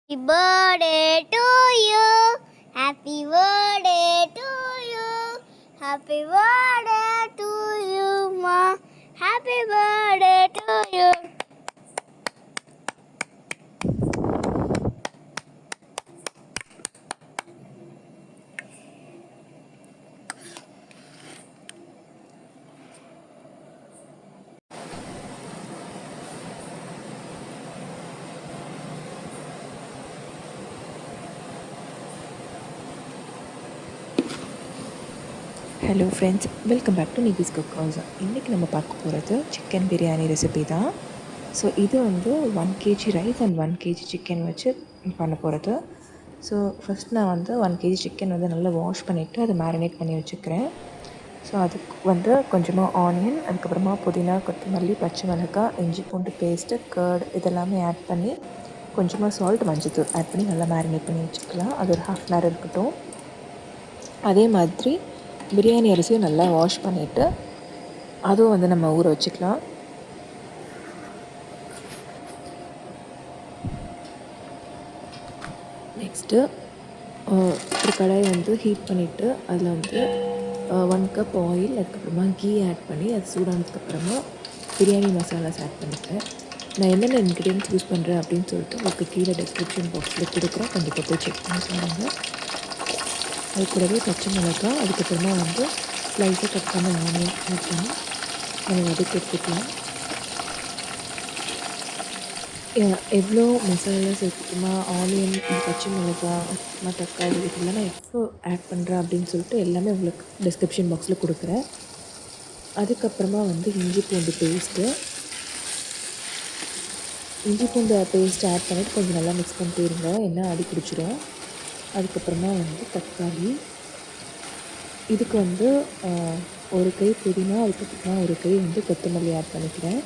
Happy birthday to you. Happy birthday to you. Happy birthday to you, Ma. Happy birthday to you. Hello friends, welcome back to Nivi's cook house. இன்றைக்கி நம்ம பார்க்க போகிறது chicken biryani recipe தான். So இது வந்து 1 KG rice and 1 KG chicken வச்சு பண்ண போகிறது. ஸோ ஃபஸ்ட் நான் வந்து 1 கேஜி சிக்கன் வந்து நல்லா வாஷ் பண்ணிவிட்டு அதை மேரினேட் பண்ணி வச்சுக்கிறேன். ஸோ அதுக்கு வந்து கொஞ்சமாக ஆனியன், அதுக்கப்புறமா புதினா, கொத்தமல்லி, பச்சை மிளகாய், இஞ்சி பூண்டு பேஸ்ட்டு, கர்ட் இதெல்லாமே ஆட் பண்ணி கொஞ்சமாக சால்ட், மஞ்சத்தூள் ஆட் பண்ணி நல்லா மேரினேட் பண்ணி வச்சுக்கலாம். அது ஒரு 1/2 அன் ஹவர் இருக்கட்டும். அதே மாதிரி பிரியாணி அரிசியும் நல்லா வாஷ் பண்ணிவிட்டு அதுவும் வந்து நம்ம ஊற வச்சுக்கலாம். நெக்ஸ்ட்டு ஒரு கடாய் வந்து ஹீட் பண்ணிவிட்டு அதில் வந்து 1 கப் ஆயில், அதுக்கப்புறமா கீ ஆட் பண்ணி அது சூடானதுக்கப்புறமா பிரியாணி மசாலாஸ் ஆட் பண்ணிக்கிறேன். நான் என்னென்ன இன்க்ரீடியன்ட்ஸ் யூஸ் பண்ணுறேன் அப்படின்னு சொல்லிட்டு உங்களுக்கு கீழே டிஸ்கிரிப்ஷன் பாக்ஸில் கொடுக்குறேன், கண்டிப்பாக போய் செக் பண்ணி பாருங்கள். அது கூடவே பச்சை மிளகாய், அதுக்கப்புறமா வந்து ஸ்லைஸாக கட் பண்ண ஆனியன் ஆட் பண்ணி நம்ம வதக்கி எடுத்துக்கலாம். எவ்வளோ மசாலா சேர்த்துக்குமா, ஆனியன், பச்சை மிளகாய், அப்புறமா தக்காளி, இதெல்லாம் நான் எவ்வளோ ஆட் பண்ணுறேன் அப்படின்னு சொல்லிட்டு எல்லாமே உங்களுக்கு டிஸ்கிரிப்ஷன் பாக்ஸில் கொடுக்குறேன். அதுக்கப்புறமா வந்து இஞ்சி பூண்டு பேஸ்ட்டு ஆட் பண்ணிவிட்டு கொஞ்சம் நல்லா மிக்ஸ் பண்ணிட்டே இருங்க, எண்ணெய் அடி பிடிச்சிரும். அதுக்கப்புறமா வந்து தக்காளி, இதுக்கு வந்து ஒரு கை புதினா, அதுக்கப்புறமா ஒரு கை வந்து கொத்தமல்லி ஆட் பண்ணிக்கிறேன்.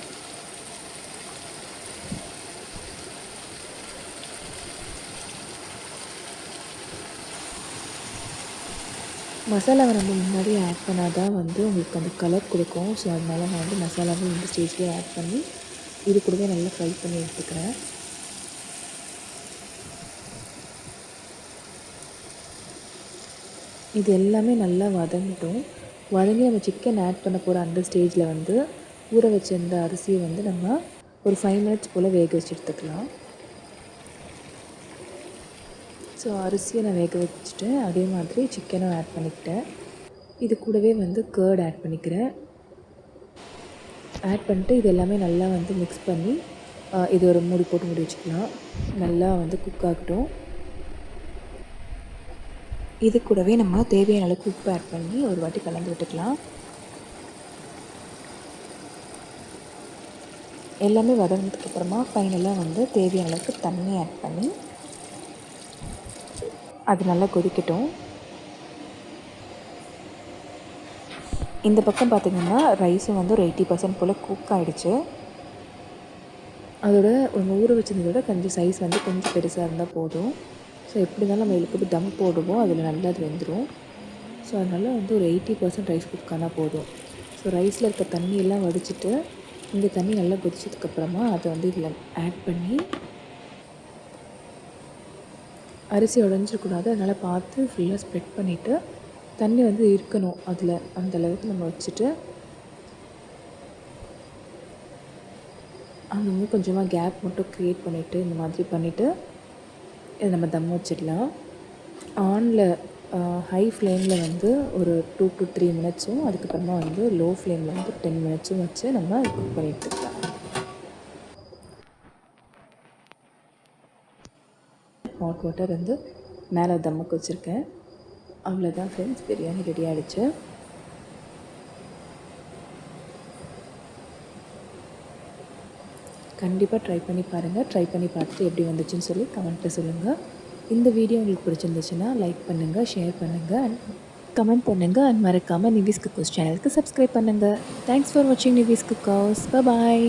மசாலாவை நம்ம முன்னாடியே ஆட் பண்ணால் தான் வந்து உங்களுக்கு அந்த கலர் கொடுக்கும். ஸோ அதனால் நான் வந்து மசாலாவை இந்த ஸ்டேஜ்லேயே ஆட் பண்ணி இது கூடவே நல்லா ஃப்ரை பண்ணி எடுத்துக்கிறேன். இது எல்லாமே நல்லா வதங்கட்டும். வதங்கி நம்ம சிக்கன் ஆட் பண்ண போகிற அந்த ஸ்டேஜில் வந்து ஊற வச்சிருந்த அரிசியை வந்து நம்ம ஒரு 5 மினிட்ஸ் போல் வேக வச்சு எடுத்துக்கலாம். ஸோ அரிசியை நான் வேக வச்சுட்டு அதே மாதிரி சிக்கனும் ஆட் பண்ணிக்கிட்டேன். இது கூடவே வந்து கர்ட் ஆட் பண்ணிக்கிறேன். ஆட் பண்ணிட்டு இது எல்லாமே நல்லா வந்து மிக்ஸ் பண்ணி இது ஒரு மூடி போட்டு மூடி வச்சுக்கலாம். நல்லா வந்து குக் ஆகட்டும். இது கூடவே நம்ம தேவையான அளவுக்கு உப்பு ஆட் பண்ணி ஒரு வாட்டி கலந்து விட்டுக்கலாம். எல்லாமே வதங்கினதுக்கப்புறமா ஃபைனலாக வந்து தேவையான அளவுக்கு தண்ணி ஆட் பண்ணி அது நல்லா கொதிக்கட்டும். இந்த பக்கம் பார்த்திங்கன்னா ரைஸும் வந்து ஒரு 80% போல் குக் ஆகிடுச்சு. அதோட நம்ம ஊற வச்சிருந்ததோட கொஞ்சம் சைஸ் வந்து கொஞ்சம் பெருசாக இருந்தால் போதும். ஸோ எப்படி இருந்தாலும் நம்ம இதில் போட்டு தம் போடுவோம், அதில் நல்லா அது வெந்துடும். ஸோ அதனால் வந்து ஒரு 80% ரைஸ் குக் ஆனால் போதும். ஸோ ரைஸில் இருக்க தண்ணியெல்லாம் வடிச்சிட்டு இந்த தண்ணி நல்லா கொதிச்சதுக்கப்புறமா அதை வந்து இதில் ஆட் பண்ணி, அரிசி உடஞ்சிடக்கூடாது, அதனால் பார்த்து ஃபுல்லாக ஸ்ப்ரெட் பண்ணிவிட்டு தண்ணி வந்து இருக்கணும் அதில், அந்தளவுக்கு நம்ம வச்சுட்டு அங்கங்கே கொஞ்சமாக கேப் மட்டும் க்ரியேட் பண்ணிவிட்டு இந்த மாதிரி பண்ணிவிட்டு இதை நம்ம தம் வச்சிடலாம். ஆனில் ஹை ஃப்ளேமில் வந்து ஒரு 2 to 3 மினிட்ஸும், அதுக்கப்புறமா வந்து லோ ஃப்ளேமில் வந்து 10 மினிட்ஸும் வச்சு நம்ம குக் பண்ணி எடுத்துக்கலாம். ஹாட் வாட்டர் வந்து மேலே தம்முக்கு வச்சுருக்கேன். அவ்வளோதான் ஃப்ரெண்ட்ஸ், பிரியாணி ரெடி ஆகிடுச்சு. கண்டிப்பாக ட்ரை பண்ணி பாருங்கள். ட்ரை பண்ணி பார்த்துட்டு எப்படி வந்துச்சுன்னு சொல்லி கமெண்ட்டில் சொல்லுங்கள். இந்த வீடியோ உங்களுக்கு பிடிச்சிருந்துச்சுன்னா லைக் பண்ணுங்கள், ஷேர் பண்ணுங்கள், அண்ட் கமெண்ட் பண்ணுங்கள். அண்ட் மறக்காமல் நிவிஸ் குக் ஹவுஸ் சேனலுக்கு சப்ஸ்கிரைப் பண்ணுங்கள். தேங்க்ஸ் ஃபார் வாட்சிங் நிவிஸ் குக் ஹவுஸ். பாய்.